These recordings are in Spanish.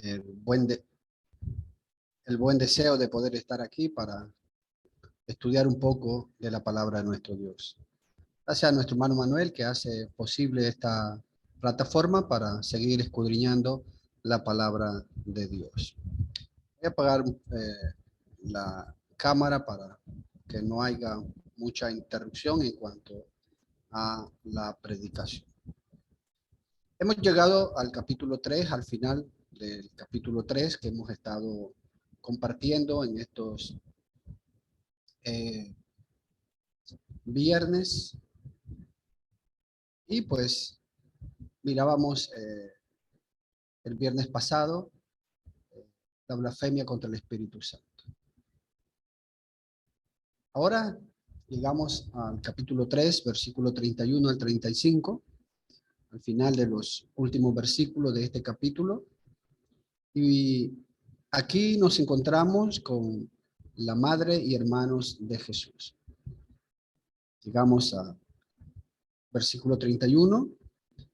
el buen, el buen deseo de poder estar aquí para estudiar un poco de la palabra de nuestro Dios. Gracias a nuestro hermano Manuel que hace posible esta plataforma para seguir escudriñando la palabra de Dios. Voy a apagar la cámara para que no haya mucha interrupción en cuanto a la predicación. Hemos llegado al capítulo 3, al final del capítulo 3 que hemos estado compartiendo en estos viernes. Y pues mirábamos el viernes pasado la blasfemia contra el Espíritu Santo. Ahora llegamos al capítulo 3, versículo 31 al 35, al final de los últimos versículos de este capítulo. Y aquí nos encontramos con la madre y hermanos de Jesús. Llegamos a versículo 31,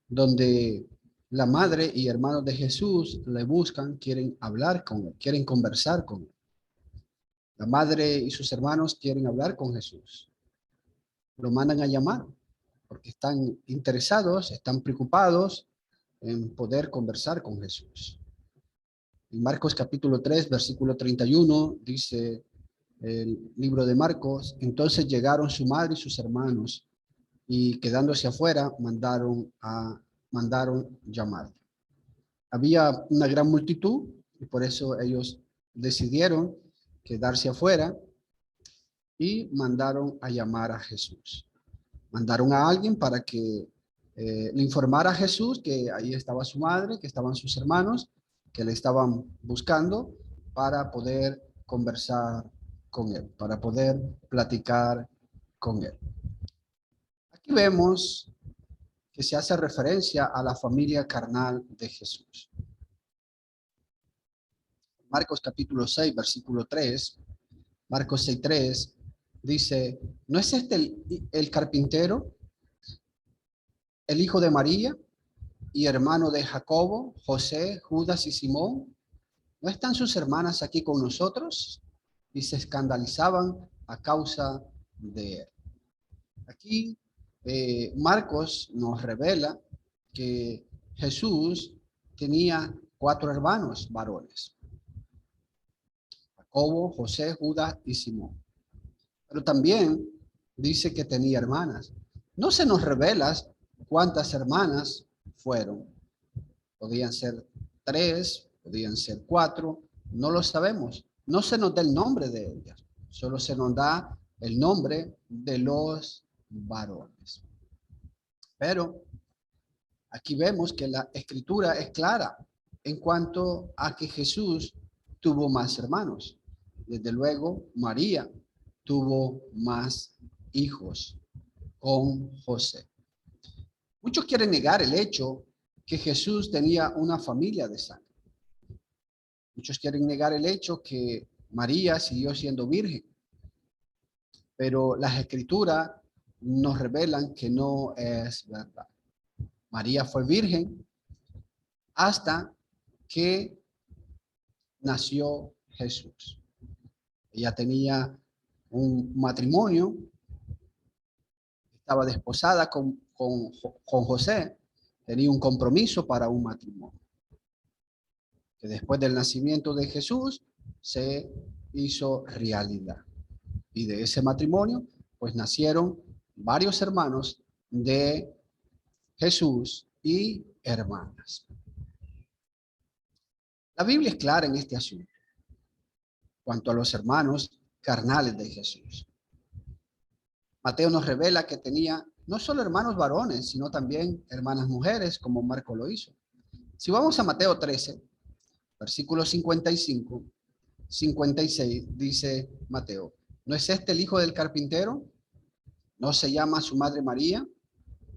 donde la madre y hermanos de Jesús le buscan, quieren hablar con él, quieren conversar con él. La madre y sus hermanos quieren hablar con Jesús. Lo mandan a llamar porque están interesados, están preocupados en poder conversar con Jesús. En Marcos capítulo 3, versículo 31, dice el libro de Marcos: entonces llegaron su madre y sus hermanos, y quedándose afuera, mandaron llamar. Había una gran multitud y por eso ellos decidieron quedarse afuera y mandaron a llamar a Jesús. Mandaron a alguien para que le informara a Jesús que ahí estaba su madre, que estaban sus hermanos, que le estaban buscando para poder conversar con él, para poder platicar con él. Aquí vemos que se hace referencia a la familia carnal de Jesús. Marcos capítulo 6, versículo 3, Marcos 6, 3, dice: ¿no es este el carpintero, el hijo de María y hermano de Jacobo, José, Judas y Simón? ¿No están sus hermanas aquí con nosotros? Y se escandalizaban a causa de él. Aquí Marcos nos revela que Jesús tenía 4 hermanos varones: Jacobo, José, Judas y Simón. Pero también dice que tenía hermanas. No se nos revela cuántas hermanas fueron. Podían ser 3, podían ser 4, no lo sabemos. No se nos da el nombre de ellas, solo se nos da el nombre de los varones. Pero aquí vemos que la escritura es clara en cuanto a que Jesús tuvo más hermanos. Desde luego, María tuvo más hijos con José. Muchos quieren negar el hecho que Jesús tenía una familia de sangre. Muchos quieren negar el hecho que María siguió siendo virgen. Pero las escrituras nos revelan que no es verdad. María fue virgen hasta que nació Jesús. Ella tenía un matrimonio, estaba desposada con José, tenía un compromiso para un matrimonio, que después del nacimiento de Jesús se hizo realidad. Y de ese matrimonio, pues nacieron varios hermanos de Jesús y hermanas. La Biblia es clara en este asunto, cuanto a los hermanos carnales de Jesús. Mateo nos revela que tenía no solo hermanos varones, sino también hermanas mujeres, como Marco lo hizo. Si vamos a Mateo 13, versículos 55, 56, dice Mateo: ¿no es este el hijo del carpintero? ¿No se llama su madre María,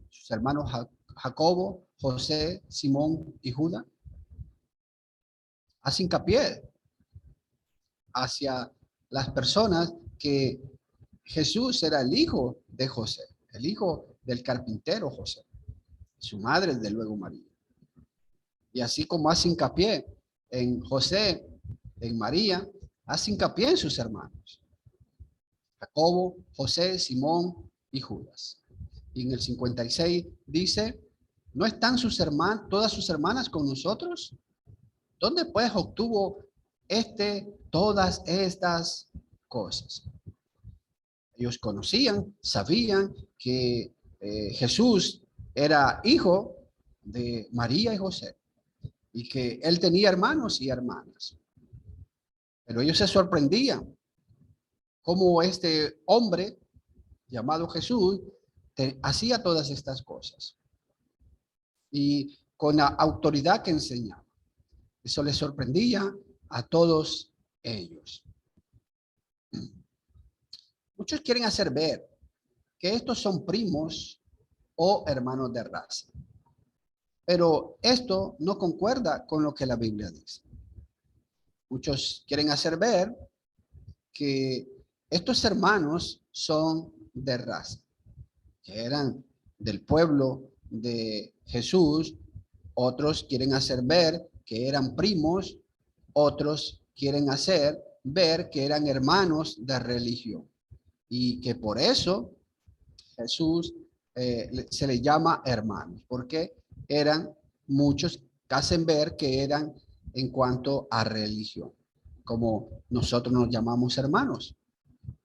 sus hermanos Jacobo, José, Simón y Judas? Hace hincapié hacia las personas que Jesús era el hijo de José, el hijo del carpintero José, su madre desde luego María. Y así como hace hincapié en José, en María, hace hincapié en sus hermanos. Jacobo, José, Simón y Judas. Y en el 56 dice, ¿no están todas sus hermanas con nosotros? ¿Dónde pues obtuvo todas estas cosas? Ellos conocían, sabían que Jesús era hijo de María y José y que él tenía hermanos y hermanas. Pero ellos se sorprendían cómo este hombre llamado Jesús hacía todas estas cosas y con la autoridad que enseñaba. Eso les sorprendía a todos ellos. Muchos quieren hacer ver que estos son primos o hermanos de raza, pero esto no concuerda con lo que la Biblia dice. Muchos quieren hacer ver que estos hermanos son de raza, que eran del pueblo de Jesús. Otros quieren hacer ver que eran primos, otros quieren hacer ver que eran hermanos de religión y que por eso Jesús se le llama hermanos, porque eran muchos que hacen ver que eran en cuanto a religión, como nosotros nos llamamos hermanos.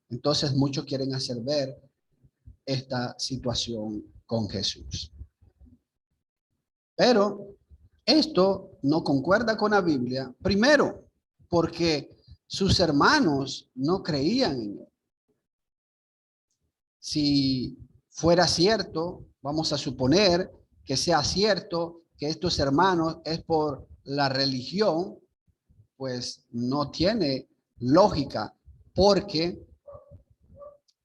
Entonces muchos quieren hacer ver esta situación con Jesús. Pero esto no concuerda con la Biblia, primero, porque sus hermanos no creían en él. Si fuera cierto, vamos a suponer que sea cierto que estos hermanos es por la religión, pues no tiene lógica, porque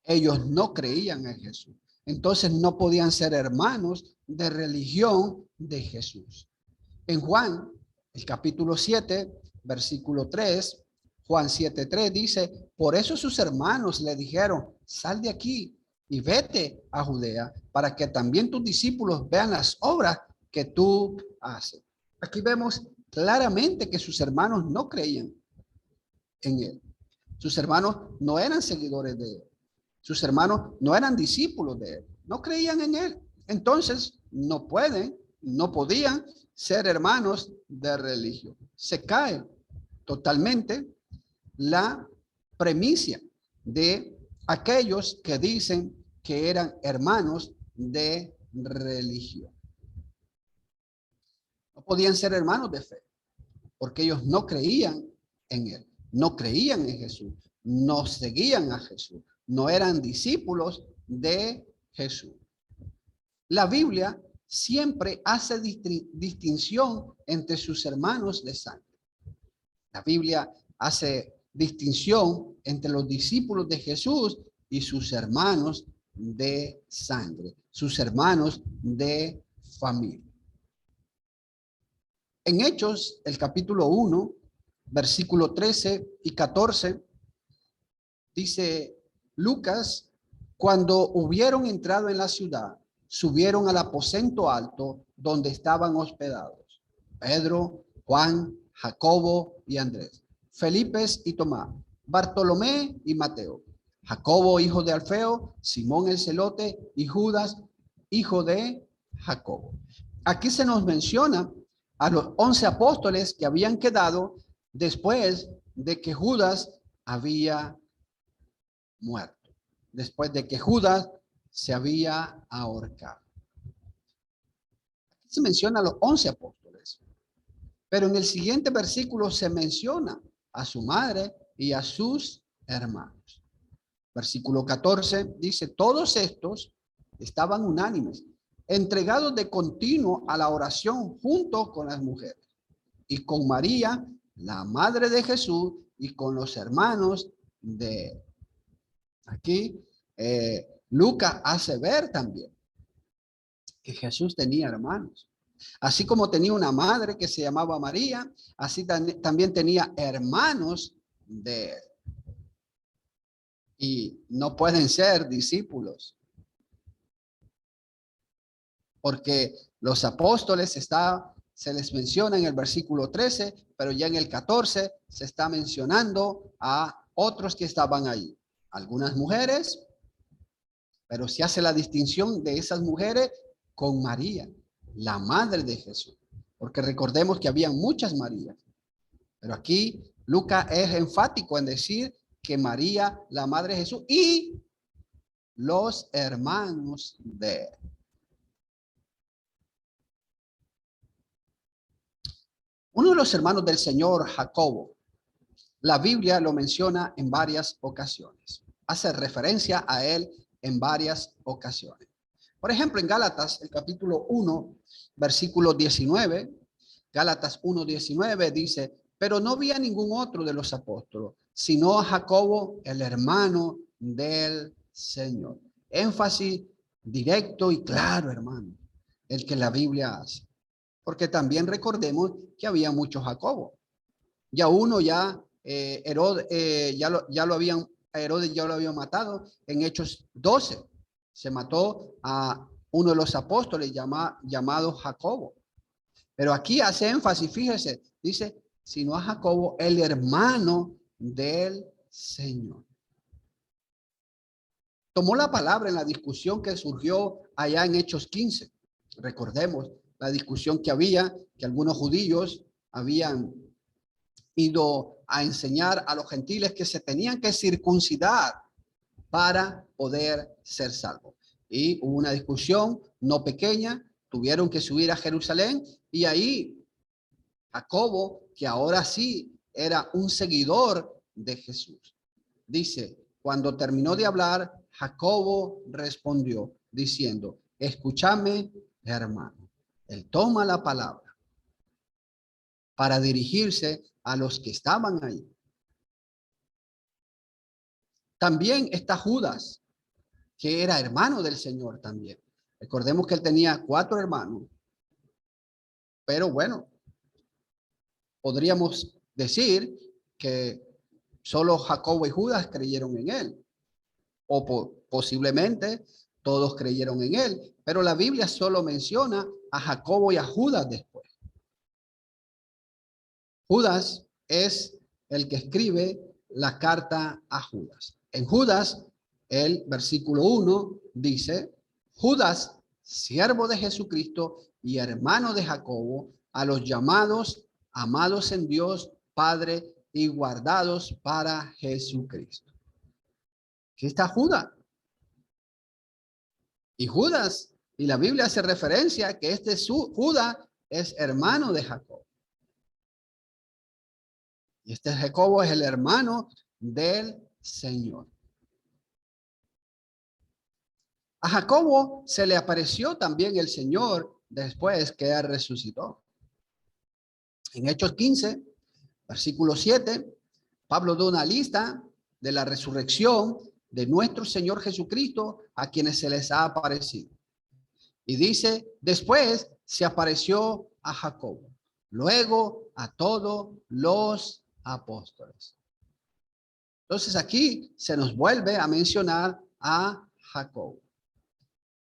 ellos no creían en Jesús. Entonces no podían ser hermanos de religión de Jesús. En Juan, el capítulo 7, versículo 3, Juan 7:3 dice, por eso sus hermanos le dijeron, sal de aquí y vete a Judea para que también tus discípulos vean las obras que tú haces. Aquí vemos claramente que sus hermanos no creían en él. Sus hermanos no eran seguidores de él. Sus hermanos no eran discípulos de él. No creían en él. Entonces no podían ser hermanos de religión. Se cae totalmente la premisa de aquellos que dicen que eran hermanos de religión. No podían ser hermanos de fe, porque ellos no creían en él, no creían en Jesús, no seguían a Jesús, no eran discípulos de Jesús. La Biblia siempre hace distinción entre sus hermanos de sangre. La Biblia hace distinción entre los discípulos de Jesús y sus hermanos de sangre, sus hermanos de familia. En Hechos, el capítulo 1, versículo 13 y 14, dice Lucas, cuando hubieron entrado en la ciudad, subieron al aposento alto donde estaban hospedados Pedro, Juan, Jacobo y Andrés, Felipe y Tomás, Bartolomé y Mateo, Jacobo, hijo de Alfeo, Simón el celote y Judas, hijo de Jacobo. Aquí se nos menciona a los 11 apóstoles que habían quedado después de que Judas había muerto, después de que Judas se había ahorcado. Aquí se menciona a los 11 apóstoles, pero en el siguiente versículo se menciona a su madre y a sus hermanos. Versículo 14 dice, todos estos estaban unánimes, entregados de continuo a la oración junto con las mujeres y con María, la madre de Jesús, y con los hermanos de él. Aquí Lucas hace ver también que Jesús tenía hermanos. Así como tenía una madre que se llamaba María, así también tenía hermanos de él. Y no pueden ser discípulos, porque los apóstoles se les menciona en el versículo 13, pero ya en el 14 se está mencionando a otros que estaban ahí. Algunas mujeres, pero se hace la distinción de esas mujeres con María, la madre de Jesús. Porque recordemos que había muchas Marías. Pero aquí Lucas es enfático en decir que María, la madre de Jesús, y los hermanos de él. Uno de los hermanos del Señor, Jacobo, la Biblia lo menciona en varias ocasiones. Hace referencia a él en varias ocasiones. Por ejemplo, en Gálatas, el capítulo 1, versículo 19, Gálatas 1:19 dice, pero no vi a ningún otro de los apóstoles, sino a Jacobo, el hermano del Señor. Énfasis directo y claro, hermano, el que la Biblia hace. Porque también recordemos que había muchos Jacobos. Ya uno Herodes, Herodes ya lo había matado en Hechos 12. Se mató a uno de los apóstoles llamado Jacobo. Pero aquí hace énfasis, fíjese, dice, sino a Jacobo, el hermano del Señor. Tomó la palabra en la discusión que surgió allá en Hechos 15. Recordemos la discusión que había, que algunos judíos habían ido a enseñar a los gentiles que se tenían que circuncidar para poder ser salvos. Y hubo una discusión no pequeña, tuvieron que subir a Jerusalén y ahí Jacobo, que ahora sí era un seguidor de Jesús, dice, cuando terminó de hablar, Jacobo respondió diciendo, escúchame, hermano. Él toma la palabra para dirigirse a los que estaban ahí. También está Judas, que era hermano del Señor también. Recordemos que él tenía 4 hermanos, pero bueno, podríamos decir que solo Jacobo y Judas creyeron en él, o posiblemente todos creyeron en él, pero la Biblia solo menciona a Jacobo y a Judas después. Judas es el que escribe la carta a Judas. En Judas, el versículo 1 dice, Judas, siervo de Jesucristo y hermano de Jacobo, a los llamados, amados en Dios, Padre, y guardados para Jesucristo. Aquí está Judas. Y Judas, y la Biblia hace referencia a que Judas es hermano de Jacobo. Y este Jacobo es el hermano del Señor. A Jacobo se le apareció también el Señor después que él resucitó. En Hechos 15, versículo 7, Pablo da una lista de la resurrección de nuestro Señor Jesucristo a quienes se les ha aparecido. Y dice, después se apareció a Jacobo, luego a todos los apóstoles. Entonces aquí se nos vuelve a mencionar a Jacobo.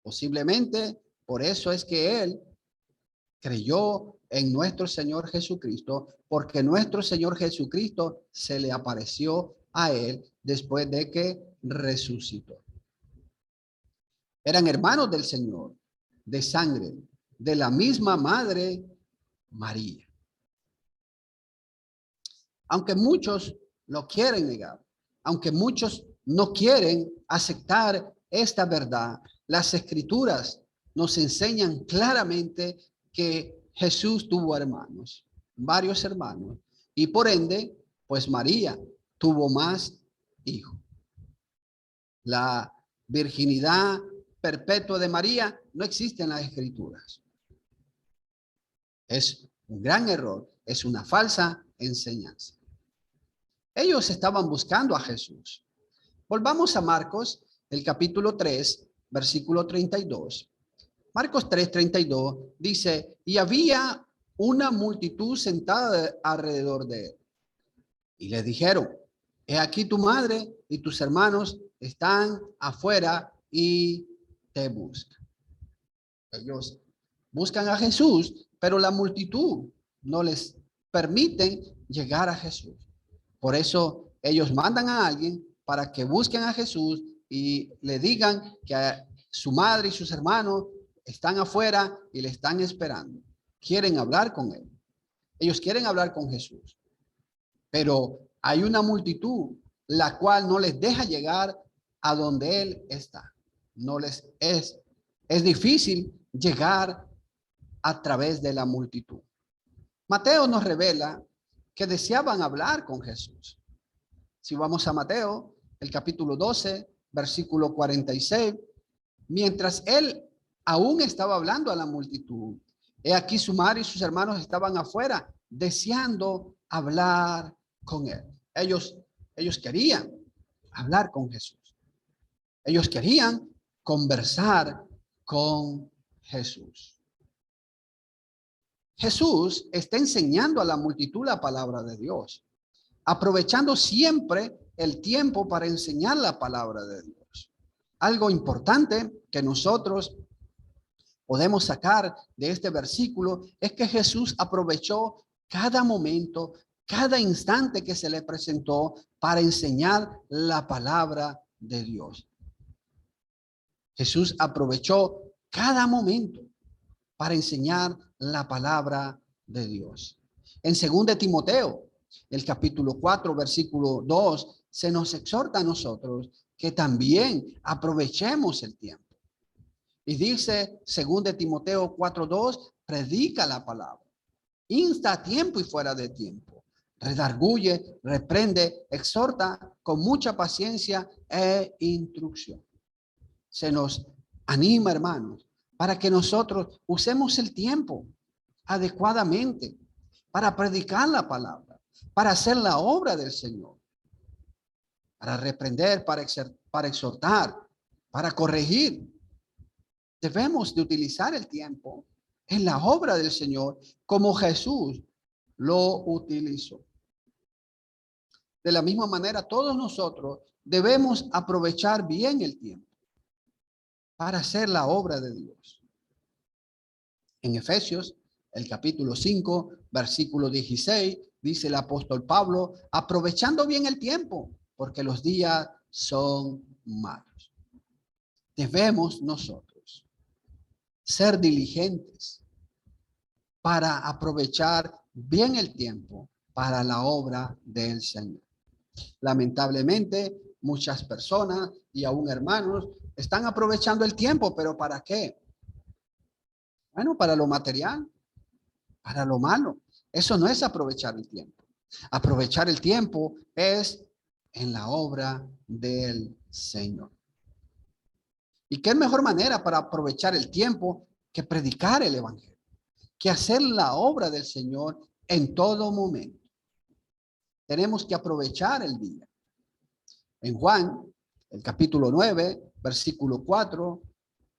Posiblemente por eso es que él creyó en nuestro Señor Jesucristo, porque nuestro Señor Jesucristo se le apareció a él después de que resucitó. Eran hermanos del Señor, de sangre, de la misma madre María. Aunque muchos lo quieren negar, aunque muchos no quieren aceptar esta verdad, las escrituras nos enseñan claramente que Jesús tuvo hermanos, varios hermanos, y por ende, pues María tuvo más hijos. La virginidad perpetua de María no existe en las escrituras. Es un gran error, es una falsa enseñanza. Ellos estaban buscando a Jesús. Volvamos a Marcos, el capítulo 3, versículo 32. Marcos 3:32 dice, y había una multitud sentada alrededor de él. Y le dijeron, he aquí tu madre y tus hermanos están afuera y te buscan. Ellos buscan a Jesús, pero la multitud no les permiten llegar a Jesús. Por eso ellos mandan a alguien para que busquen a Jesús y le digan que su madre y sus hermanos están afuera y le están esperando. Quieren hablar con él. Ellos quieren hablar con Jesús. Pero hay una multitud la cual no les deja llegar a donde él está. No les es difícil llegar a través de la multitud. Mateo nos revela que deseaban hablar con Jesús. Si vamos a Mateo, el capítulo 12, versículo 46, mientras él aún estaba hablando a la multitud, he aquí su madre y sus hermanos estaban afuera deseando hablar con él. Ellos querían hablar con Jesús. Ellos querían conversar con Jesús. Jesús está enseñando a la multitud la palabra de Dios, aprovechando siempre el tiempo para enseñar la palabra de Dios. Algo importante que nosotros podemos sacar de este versículo es que Jesús aprovechó cada momento, cada instante que se le presentó para enseñar la palabra de Dios. Jesús aprovechó cada momento para enseñar la palabra de Dios. En 2 Timoteo, el capítulo 4, versículo 2, se nos exhorta a nosotros que también aprovechemos el tiempo. Y dice 2 Timoteo 4:2, predica la palabra, insta a tiempo y fuera de tiempo, redarguye, reprende, exhorta con mucha paciencia e instrucción. Se nos anima, hermanos, para que nosotros usemos el tiempo adecuadamente para predicar la palabra, para hacer la obra del Señor, para reprender, para exhortar, para corregir. Debemos de utilizar el tiempo en la obra del Señor como Jesús lo utilizó. De la misma manera, todos nosotros debemos aprovechar bien el tiempo para hacer la obra de Dios. En Efesios, el capítulo 5, versículo 16, dice el apóstol Pablo, aprovechando bien el tiempo, porque los días son malos. Debemos nosotros ser diligentes para aprovechar bien el tiempo para la obra del Señor. Lamentablemente, muchas personas y aún hermanos están aprovechando el tiempo, pero ¿para qué? Bueno, para lo material, para lo malo. Eso no es aprovechar el tiempo. Aprovechar el tiempo es en la obra del Señor. ¿Y qué mejor manera para aprovechar el tiempo que predicar el evangelio? Que hacer la obra del Señor en todo momento. Tenemos que aprovechar el día. En Juan, el capítulo 9, versículo 4,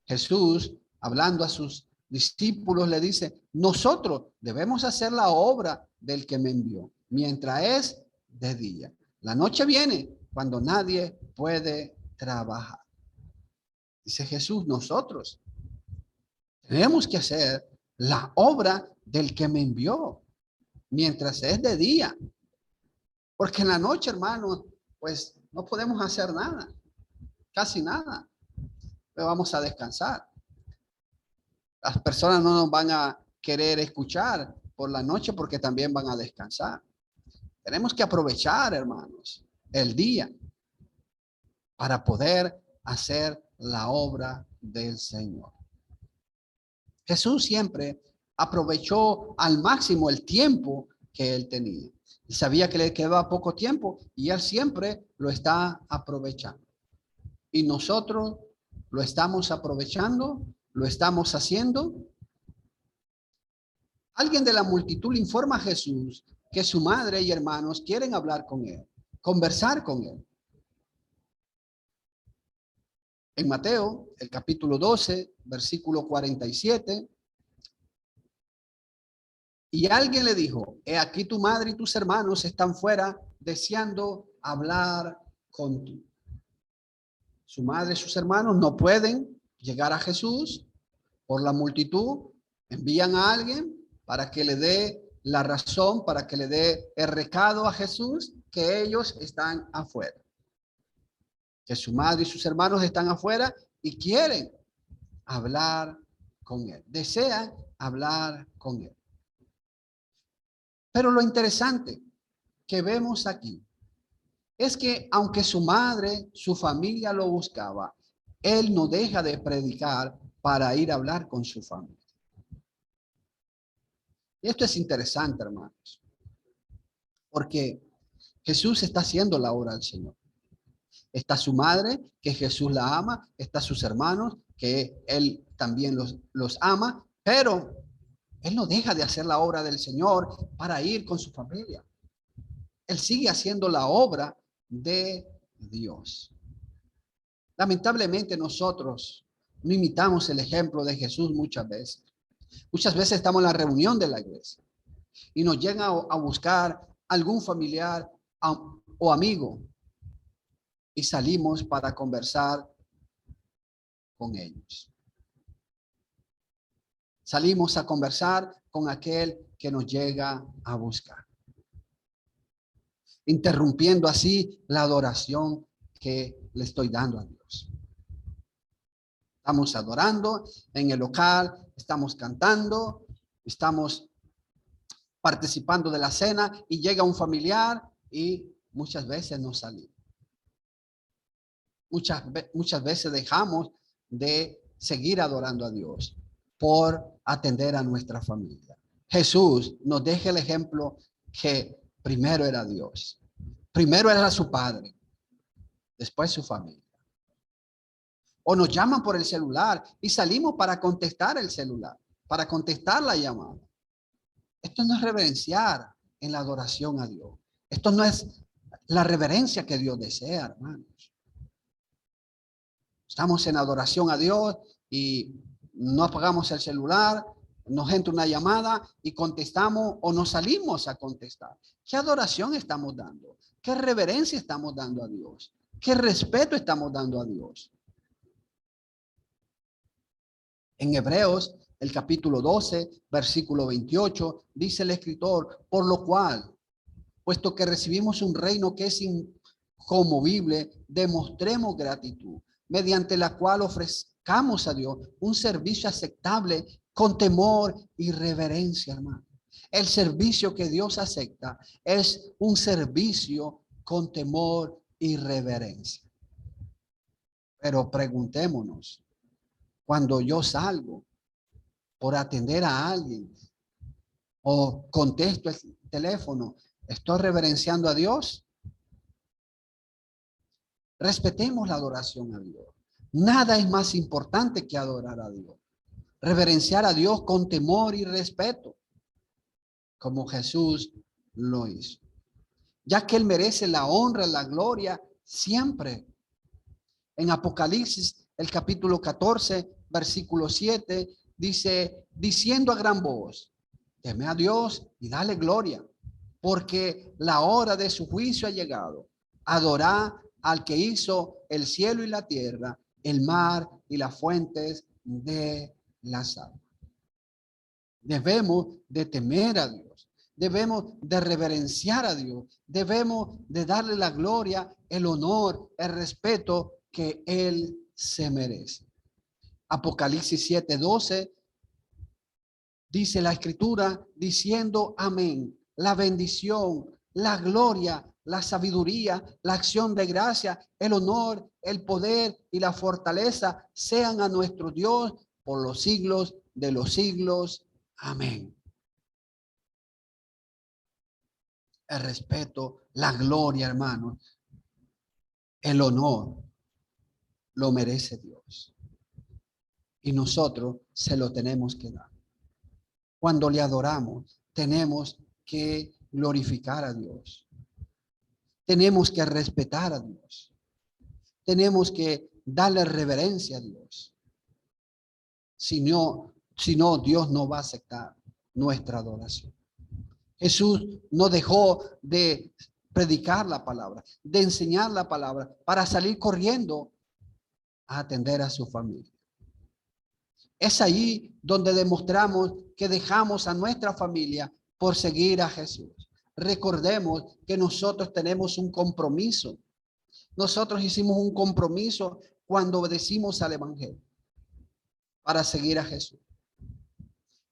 Jesús, hablando a sus discípulos, le dice, nosotros debemos hacer la obra del que me envió, mientras es de día. La noche viene cuando nadie puede trabajar. Dice Jesús, nosotros tenemos que hacer la obra del que me envió, mientras es de día. Porque en la noche, hermanos, pues no podemos hacer nada, casi nada. Pero vamos a descansar. Las personas no nos van a querer escuchar por la noche porque también van a descansar. Tenemos que aprovechar, hermanos, el día para poder hacer la obra del Señor. Jesús siempre aprovechó al máximo el tiempo que él tenía. Él sabía que le quedaba poco tiempo y él siempre lo está aprovechando. Y nosotros lo estamos aprovechando, lo estamos haciendo. Alguien de la multitud le informa a Jesús que su madre y hermanos quieren hablar con él, conversar con él. En Mateo, el capítulo 12, versículo 47, y alguien le dijo, he aquí tu madre y tus hermanos están fuera deseando hablar contigo. Su madre y sus hermanos no pueden llegar a Jesús por la multitud, Envían a alguien para que le dé la razón, para que le dé el recado a Jesús que ellos están afuera. Que su madre y sus hermanos están afuera y quieren hablar con él. Desean hablar con él. Pero lo interesante que vemos aquí es que aunque su madre, su familia lo buscaba, él no deja de predicar para ir a hablar con su familia. Y esto es interesante, hermanos, porque Jesús está haciendo la obra del Señor. Está su madre, que Jesús la ama, está sus hermanos, que él también los ama, pero él no deja de hacer la obra del Señor para ir con su familia. Él sigue haciendo la obra de Dios. Lamentablemente nosotros no imitamos el ejemplo de Jesús muchas veces. Muchas veces estamos en la reunión de la iglesia y nos llega a buscar algún familiar o amigo y salimos para conversar con ellos. Salimos a conversar con aquel que nos llega a buscar, interrumpiendo así la adoración que le estoy dando a Dios. Estamos adorando en el local, estamos cantando, estamos participando de la cena y llega un familiar y muchas veces nos salimos. Muchas veces dejamos de seguir adorando a Dios por atender a nuestra familia. Jesús nos deja el ejemplo que primero era Dios, primero era su Padre, después su familia. O nos llaman por el celular y salimos para contestar el celular, para contestar la llamada. Esto no es reverenciar en la adoración a Dios. Esto no es la reverencia que Dios desea, hermanos. Estamos en adoración a Dios y no apagamos el celular, nos entra una llamada y contestamos o nos salimos a contestar. ¿Qué adoración estamos dando? ¿Qué reverencia estamos dando a Dios? ¿Qué respeto estamos dando a Dios? En Hebreos, el capítulo 12, versículo 28, dice el escritor, por lo cual, puesto que recibimos un reino que es inconmovible, demostremos gratitud, mediante la cual ofrezcamos a Dios un servicio aceptable con temor y reverencia, hermano. El servicio que Dios acepta es un servicio con temor y reverencia. Pero preguntémonos, cuando yo salgo por atender a alguien o contesto el teléfono, ¿estoy reverenciando a Dios? Respetemos la adoración a Dios. Nada es más importante que adorar a Dios. Reverenciar a Dios con temor y respeto, como Jesús lo hizo. Ya que Él merece la honra, la gloria siempre. En Apocalipsis, el capítulo 14, versículo 7, dice, diciendo a gran voz, teme a Dios y dale gloria, porque la hora de su juicio ha llegado. Adorad al que hizo el cielo y la tierra, el mar y las fuentes de las aguas. Debemos de temer a Dios, debemos de reverenciar a Dios, debemos de darle la gloria, el honor, el respeto que Él se merece. Apocalipsis 7:12 dice la escritura diciendo amén, la bendición, la gloria, la sabiduría, la acción de gracia, el honor, el poder y la fortaleza sean a nuestro Dios por los siglos de los siglos. Amén. El respeto, la gloria, hermano, el honor lo merece Dios. Y nosotros se lo tenemos que dar. Cuando le adoramos, tenemos que glorificar a Dios. Tenemos que respetar a Dios. Tenemos que darle reverencia a Dios. Si no, Dios no va a aceptar nuestra adoración. Jesús no dejó de predicar la palabra, de enseñar la palabra para salir corriendo a atender a su familia. Es ahí donde demostramos que dejamos a nuestra familia por seguir a Jesús. Recordemos que nosotros tenemos un compromiso. Nosotros hicimos un compromiso cuando obedecimos al Evangelio para seguir a Jesús.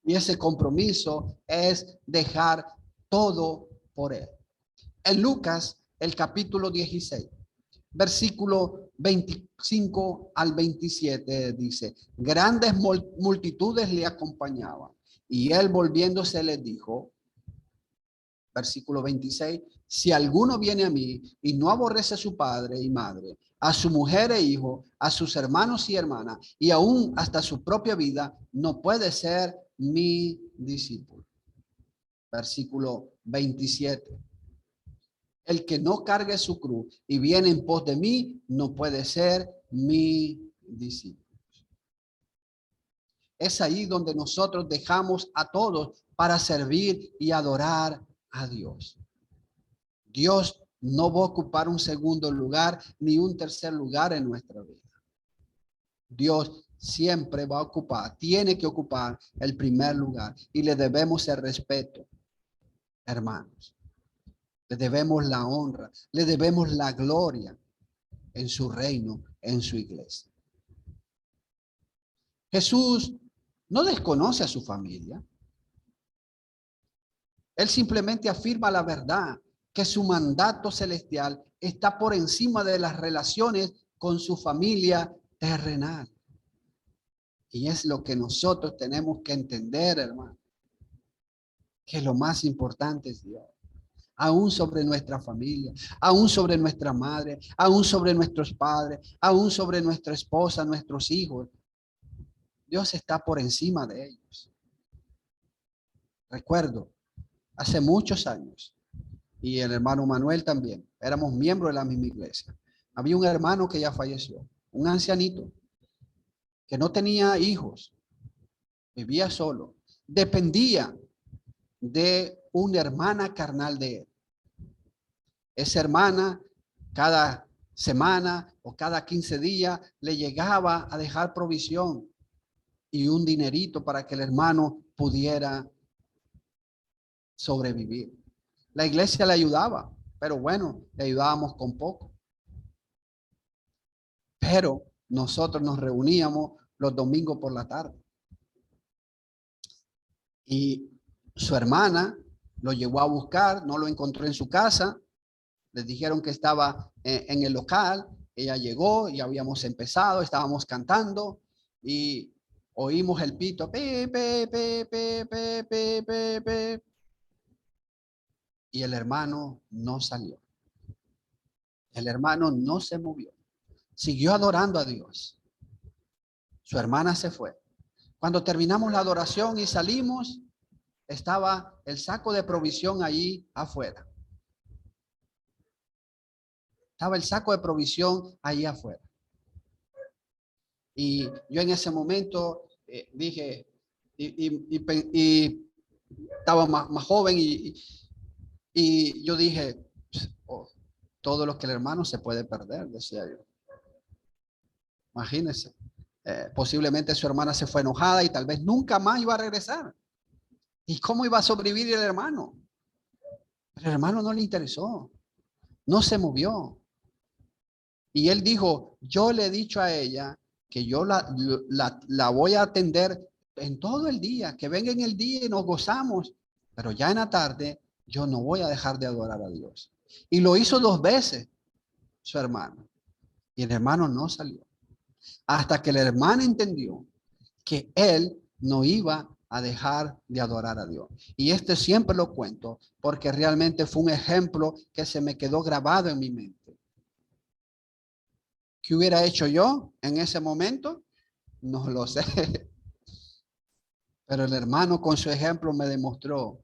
Y ese compromiso es dejar todo por Él. En Lucas, el capítulo 16, versículo 25 al 27 dice: grandes multitudes le acompañaban, y él volviéndose les dijo, versículo 26, si alguno viene a mí y no aborrece a su padre y madre, a su mujer e hijo, a sus hermanos y hermanas, y aún hasta su propia vida, no puede ser mi discípulo. Versículo 27. El que no cargue su cruz y viene en pos de mí, no puede ser mi discípulo. Es ahí donde nosotros dejamos a todos para servir y adorar a Dios. Dios no va a ocupar un segundo lugar ni un tercer lugar en nuestra vida. Dios siempre va a ocupar, tiene que ocupar el primer lugar y le debemos el respeto, hermanos. Le debemos la honra, le debemos la gloria en su reino, en su iglesia. Jesús no desconoce a su familia. Él simplemente afirma la verdad, que su mandato celestial está por encima de las relaciones con su familia terrenal. Y es lo que nosotros tenemos que entender, hermano, que lo más importante es Dios. Aún sobre nuestra familia, aún sobre nuestra madre, aún sobre nuestros padres, aún sobre nuestra esposa, nuestros hijos. Dios está por encima de ellos. Recuerdo, hace muchos años, y el hermano Manuel también, éramos miembros de la misma iglesia. Había un hermano que ya falleció, un ancianito, que no tenía hijos, vivía solo, dependía de una hermana carnal de él. Esa hermana cada semana o cada 15 días le llegaba a dejar provisión y un dinerito para que el hermano pudiera sobrevivir. La iglesia le ayudaba, pero bueno, le ayudábamos con poco. Pero nosotros nos reuníamos los domingos por la tarde. Y su hermana lo llevó a buscar, no lo encontró en su casa. Les dijeron que estaba en el local. Ella llegó y habíamos empezado, estábamos cantando y oímos el pito. Pe, pe, pe, pe, pe, pe, pe, pe. Y el hermano no salió. El hermano no se movió. Siguió adorando a Dios. Su hermana se fue. Cuando terminamos la adoración y salimos, estaba el saco de provisión allí afuera. Estaba el saco de provisión allí afuera. Y yo en ese momento dije, y estaba más joven y yo dije, oh, todo lo que el hermano se puede perder, decía yo. Imagínense, posiblemente su hermana se fue enojada y tal vez nunca más iba a regresar. ¿Y cómo iba a sobrevivir el hermano? Pero el hermano no le interesó, no se movió. Y él dijo, yo le he dicho a ella que yo la voy a atender en todo el día, que venga en el día y nos gozamos, pero ya en la tarde yo no voy a dejar de adorar a Dios. Y lo hizo 2 veces su hermano. Y el hermano no salió. Hasta que el hermano entendió que él no iba a dejar de adorar a Dios. Y siempre lo cuento porque realmente fue un ejemplo que se me quedó grabado en mi mente. ¿Qué hubiera hecho yo en ese momento? No lo sé. Pero el hermano con su ejemplo me demostró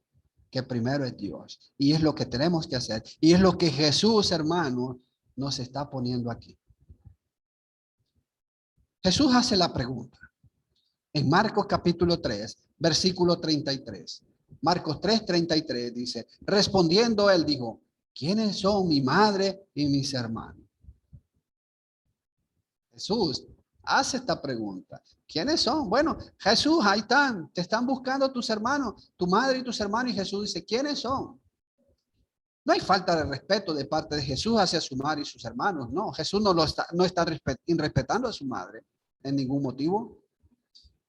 que primero es Dios. Y es lo que tenemos que hacer. Y es lo que Jesús, hermano, nos está poniendo aquí. Jesús hace la pregunta. En Marcos capítulo 3, versículo 33. Marcos 3, 33 dice, respondiendo él dijo, ¿quiénes son mi madre y mis hermanos? Jesús hace esta pregunta. ¿Quiénes son? Bueno, Jesús, ahí están, te están buscando tus hermanos, tu madre y tus hermanos. Y Jesús dice, ¿quiénes son? No hay falta de respeto de parte de Jesús hacia su madre y sus hermanos. No, Jesús no está irrespetando a su madre en ningún motivo.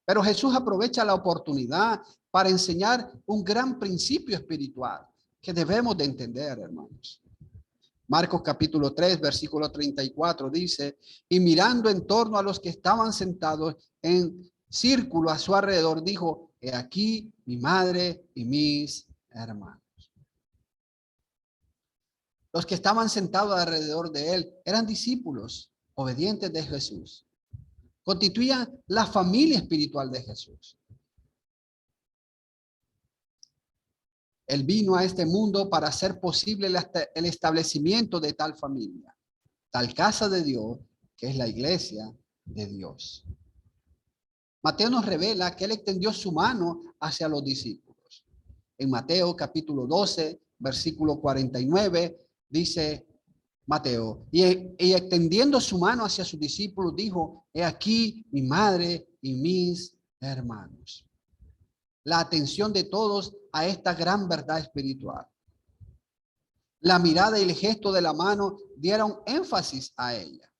Pero Jesús aprovecha la oportunidad para enseñar un gran principio espiritual que debemos de entender, hermanos. Marcos capítulo 3, versículo 34 dice, y mirando en torno a los que estaban sentados en círculo a su alrededor, dijo, he aquí mi madre y mis hermanos. Los que estaban sentados alrededor de él eran discípulos obedientes de Jesús. Constituían la familia espiritual de Jesús. Él vino a este mundo para hacer posible el establecimiento de tal familia, tal casa de Dios, que es la iglesia de Dios. Mateo nos revela que él extendió su mano hacia los discípulos. En Mateo capítulo 12, versículo 49, dice Mateo, y extendiendo su mano hacia sus discípulos, dijo, he aquí mi madre y mis hermanos. La atención de todos a esta gran verdad espiritual. La mirada y el gesto de la mano dieron énfasis a ella.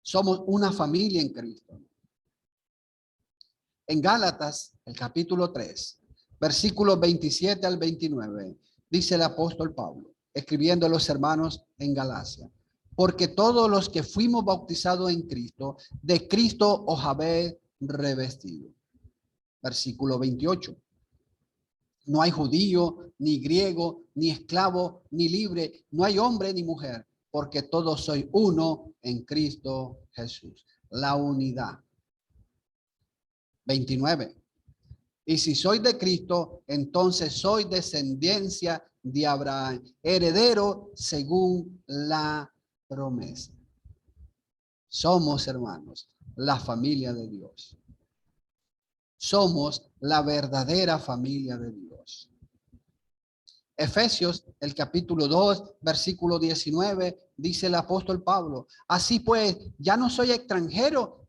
Somos una familia en Cristo. En Gálatas, el capítulo 3, versículos 27 al 29, dice el apóstol Pablo, escribiendo a los hermanos en Galacia, porque todos los que fuimos bautizados en Cristo, de Cristo os habéis revestido. Versículo 28. No hay judío, ni griego, ni esclavo, ni libre, no hay hombre ni mujer, porque todos sois uno en Cristo Jesús. La unidad. 29. Y si sois de Cristo, entonces sois descendencia de Abraham, heredero según la promesa. Somos, hermanos, la familia de Dios. Somos la verdadera familia de Dios. Efesios, el capítulo 2, versículo 19, dice el apóstol Pablo, así pues, ya no soy extranjero,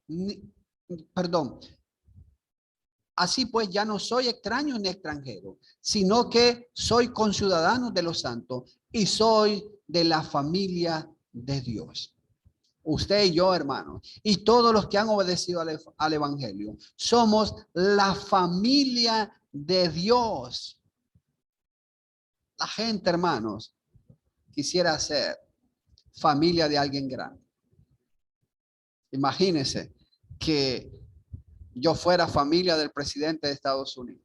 así pues, ya no soy extraño ni extranjero, sino que soy conciudadano de los santos y soy de la familia de Dios. Usted y yo, hermanos, y todos los que han obedecido al evangelio, somos la familia de Dios. La gente, hermanos, quisiera ser familia de alguien grande. Imagínense que yo fuera familia del presidente de Estados Unidos.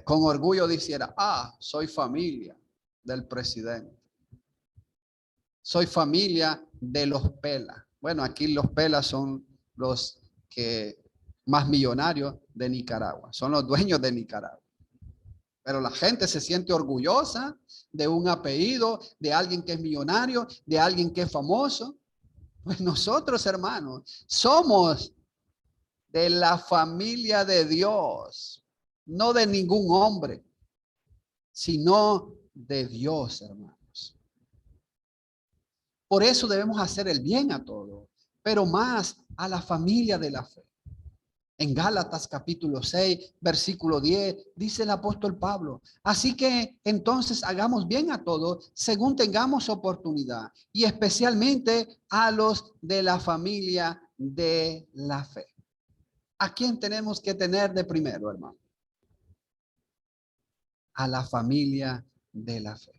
Con orgullo dijera, soy familia del presidente. Soy familia de los Pelas. Bueno, aquí los Pelas son los que más millonarios de Nicaragua. Son los dueños de Nicaragua. Pero la gente se siente orgullosa de un apellido, de alguien que es millonario, de alguien que es famoso. Pues nosotros, hermanos, somos de la familia de Dios, no de ningún hombre, sino de Dios, hermanos. Por eso debemos hacer el bien a todos, pero más a la familia de la fe. En Gálatas capítulo 6, versículo 10, dice el apóstol Pablo, así que entonces hagamos bien a todos según tengamos oportunidad y especialmente a los de la familia de la fe. ¿A quién tenemos que tener de primero, hermano? A la familia de la fe.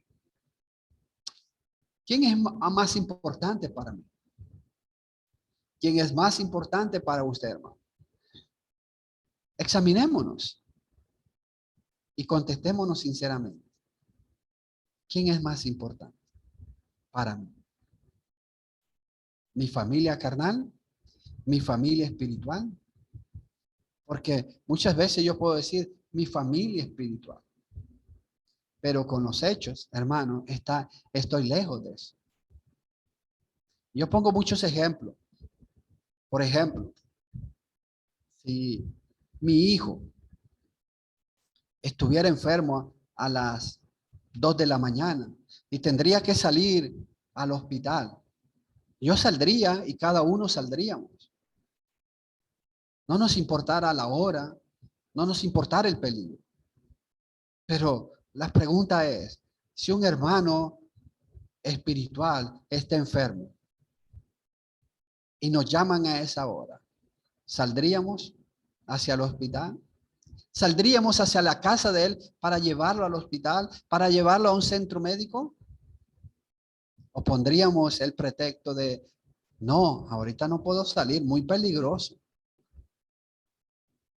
¿Quién es más importante para mí? ¿Quién es más importante para usted, hermano? Examinémonos y contestémonos sinceramente. ¿Quién es más importante para mí? ¿Mi familia carnal? ¿Mi familia espiritual? Porque muchas veces yo puedo decir mi familia espiritual, pero con los hechos, hermano, estoy lejos de eso. Yo pongo muchos ejemplos. Por ejemplo, si mi hijo estuviera enfermo a las 2 de la mañana y tendría que salir al hospital, Yo saldría y cada uno saldríamos. No nos importara la hora, no nos importara el peligro. Pero la pregunta es, si un hermano espiritual está enfermo y nos llaman a esa hora, ¿saldríamos hacia el hospital? ¿Saldríamos hacia la casa de él para llevarlo al hospital, para llevarlo a un centro médico? ¿O pondríamos el pretexto de, no, ahorita no puedo salir, muy peligroso?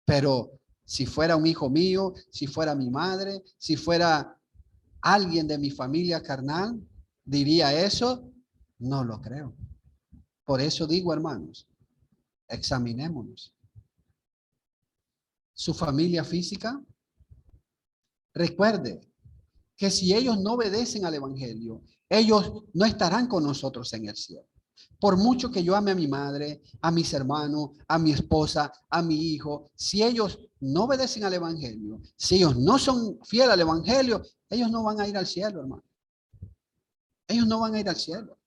Pero si fuera un hijo mío, si fuera mi madre, si fuera alguien de mi familia carnal, ¿diría eso? No lo creo. Por eso digo, hermanos, examinémonos. Su familia física, recuerde que si ellos no obedecen al evangelio, ellos no estarán con nosotros en el cielo. Por mucho que yo ame a mi madre, a mis hermanos, a mi esposa, a mi hijo, si ellos no obedecen al evangelio, si ellos no son fieles al evangelio, ellos no van a ir al cielo, hermano. Ellos no van a ir al cielo.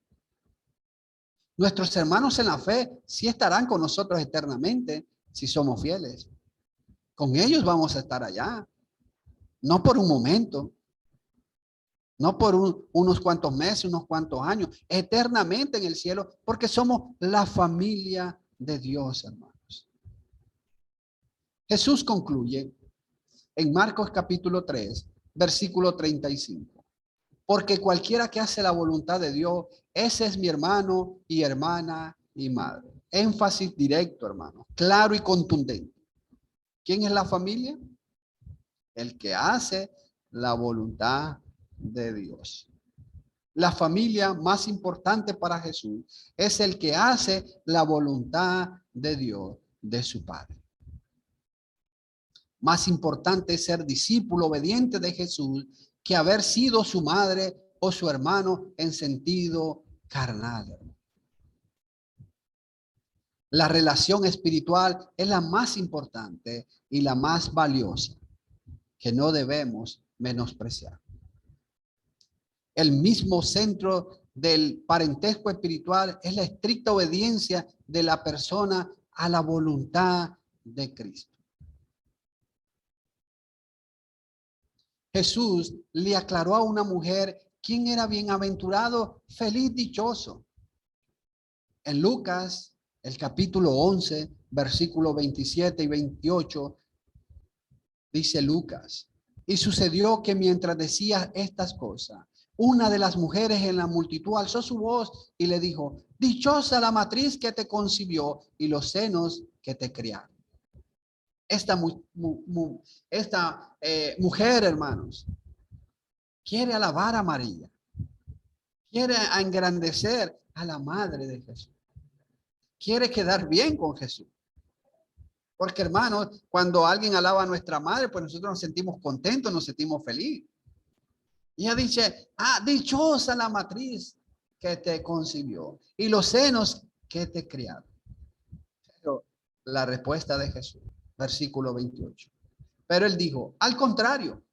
Nuestros hermanos en la fe sí estarán con nosotros eternamente si somos fieles. Con ellos vamos a estar allá. No por un momento, no por unos cuantos meses, unos cuantos años, eternamente en el cielo, porque somos la familia de Dios, hermanos. Jesús concluye en Marcos capítulo 3, versículo 35. Porque cualquiera que hace la voluntad de Dios, ese es mi hermano y hermana y madre. Énfasis directo, hermano, claro y contundente. ¿Quién es la familia? El que hace la voluntad de Dios. La familia más importante para Jesús es el que hace la voluntad de Dios, de su Padre. Más importante es ser discípulo obediente de Jesús que haber sido su madre o su hermano en sentido carnal. La relación espiritual es la más importante y la más valiosa que no debemos menospreciar. El mismo centro del parentesco espiritual es la estricta obediencia de la persona a la voluntad de Cristo. Jesús le aclaró a una mujer quién era bienaventurado, feliz, dichoso. En Lucas, el capítulo 11, versículos 27 y 28, dice Lucas, y sucedió que mientras decía estas cosas, una de las mujeres en la multitud alzó su voz y le dijo, dichosa la matriz que te concibió y los senos que te criaron. Esta mujer, hermanos, quiere alabar a María, quiere engrandecer a la madre de Jesús, quiere quedar bien con Jesús. Porque, hermanos, cuando alguien alaba a nuestra madre, pues nosotros nos sentimos contentos, nos sentimos felices. Y ella dice, dichosa la matriz que te concibió y los senos que te criaron. Pero la respuesta de Jesús, versículo 28. Pero él dijo, al contrario,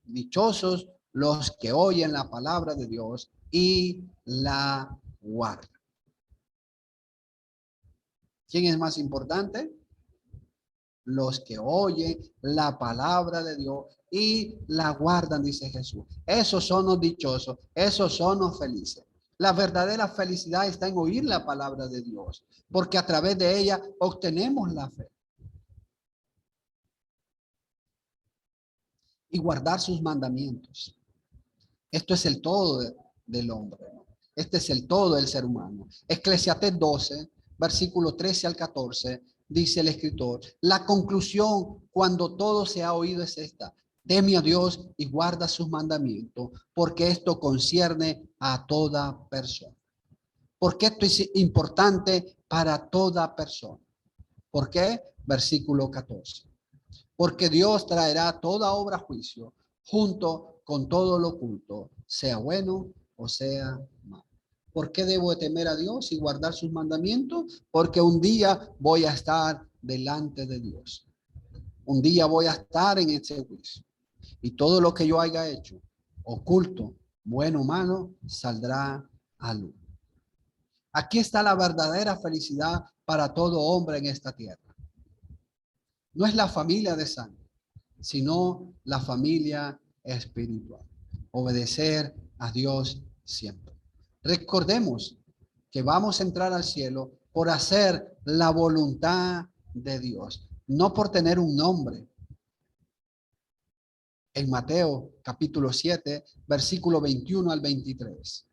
dichosos los que oyen la palabra de Dios y la guardan. ¿Quién es más importante? Los que oyen la palabra de Dios y la guardan, dice Jesús. Esos son los dichosos, esos son los felices. La verdadera felicidad está en oír la palabra de Dios, porque a través de ella obtenemos la fe. Y guardar sus mandamientos. Esto es el todo del hombre. Este es el todo del ser humano. Eclesiastés 12, versículo 13 al 14, dice el escritor, la conclusión cuando todo se ha oído es esta, teme a Dios y guarda sus mandamientos, porque esto concierne a toda persona. Porque esto es importante para toda persona. ¿Por qué? Versículo 14. Porque Dios traerá toda obra a juicio junto con todo lo oculto, sea bueno o sea malo. ¿Por qué debo de temer a Dios y guardar sus mandamientos? Porque un día voy a estar delante de Dios. Un día voy a estar en ese juicio. Y todo lo que yo haya hecho, oculto, bueno o malo, saldrá a luz. Aquí está la verdadera felicidad para todo hombre en esta tierra. No es la familia de sangre, sino la familia espiritual. Obedecer a Dios siempre. Recordemos que vamos a entrar al cielo por hacer la voluntad de Dios, no por tener un nombre. En Mateo capítulo 7, versículo 21 al 23.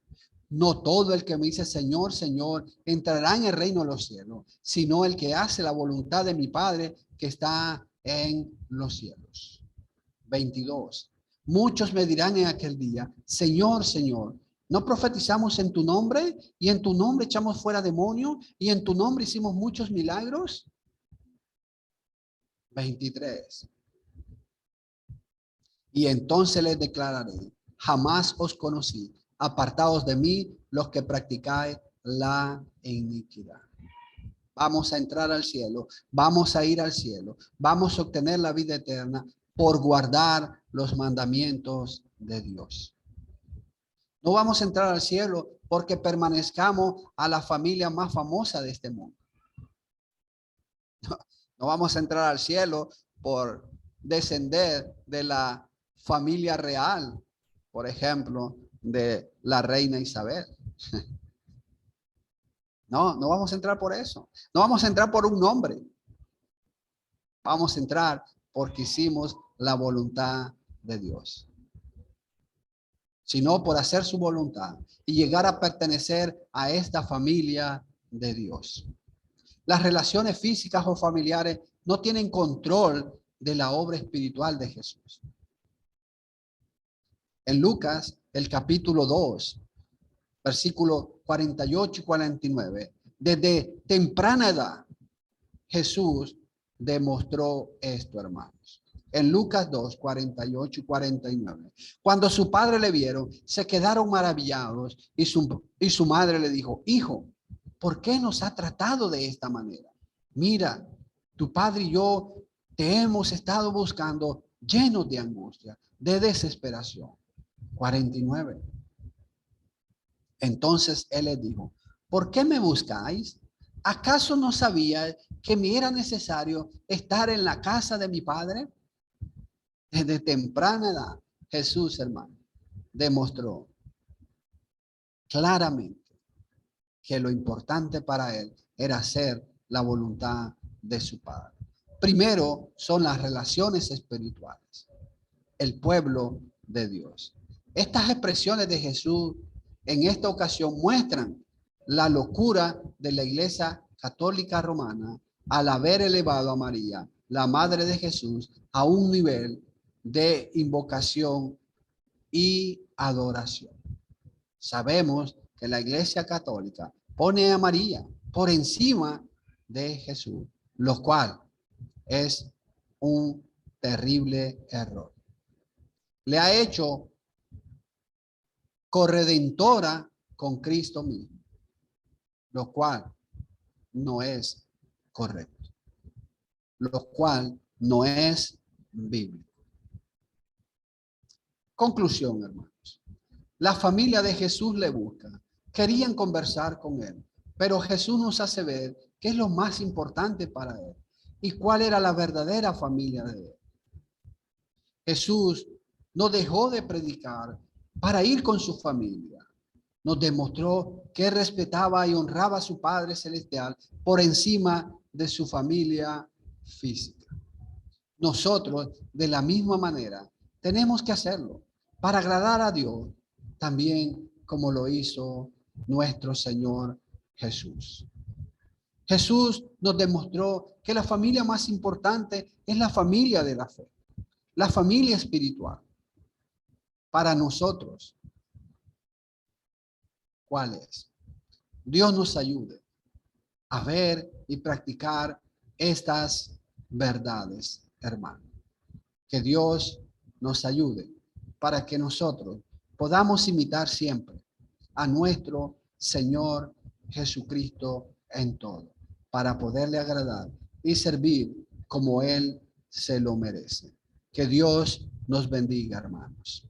No todo el que me dice Señor, Señor, entrará en el reino de los cielos, sino el que hace la voluntad de mi Padre que está en los cielos. 22. Muchos me dirán en aquel día, Señor, Señor, ¿no profetizamos en tu nombre? Y en tu nombre echamos fuera demonios, y en tu nombre hicimos muchos milagros. 23. Y entonces les declararé, jamás os conocí, apartados de mí los que practicáis la iniquidad. Vamos a entrar al cielo, vamos a ir al cielo, vamos a obtener la vida eterna por guardar los mandamientos de Dios. No vamos a entrar al cielo porque permanezcamos a la familia más famosa de este mundo. No vamos a entrar al cielo por descender de la familia real, por ejemplo, de la reina Isabel. No, no vamos a entrar por eso. No vamos a entrar por un nombre. Vamos a entrar porque hicimos la voluntad de Dios. Sino por hacer su voluntad y llegar a pertenecer a esta familia de Dios. Las relaciones físicas o familiares no tienen control de la obra espiritual de Jesús. En Lucas, el capítulo 2, versículo 48 y 49, desde temprana edad, Jesús demostró esto, hermanos. En Lucas 2, 48 y 49. Cuando su padre le vieron, se quedaron maravillados y su madre le dijo, hijo, ¿por qué nos ha tratado de esta manera? Mira, tu padre y yo te hemos estado buscando llenos de angustia, de desesperación. 49. Entonces él les dijo, ¿por qué me buscáis? ¿Acaso no sabía que me era necesario estar en la casa de mi padre? Desde temprana edad, Jesús, hermano, demostró claramente que lo importante para él era hacer la voluntad de su padre. Primero son las relaciones espirituales, el pueblo de Dios. Estas expresiones de Jesús en esta ocasión muestran la locura de la Iglesia Católica Romana al haber elevado a María, la Madre de Jesús, a un nivel de invocación y adoración. Sabemos que la Iglesia Católica pone a María por encima de Jesús, lo cual es un terrible error. Le ha hecho corredentora con Cristo mismo, lo cual no es correcto, lo cual no es bíblico. Conclusión, hermanos. La familia de Jesús le busca. Querían conversar con él, pero Jesús nos hace ver qué es lo más importante para él y cuál era la verdadera familia de él. Jesús no dejó de predicar para ir con su familia. Nos demostró que respetaba y honraba a su Padre Celestial por encima de su familia física. Nosotros, de la misma manera, tenemos que hacerlo para agradar a Dios, también como lo hizo nuestro Señor Jesús. Jesús nos demostró que la familia más importante es la familia de la fe, la familia espiritual. Para nosotros, ¿cuál es? Dios nos ayude a ver y practicar estas verdades, hermano. Que Dios nos ayude para que nosotros podamos imitar siempre a nuestro Señor Jesucristo en todo, para poderle agradar y servir como Él se lo merece. Que Dios nos bendiga, hermanos.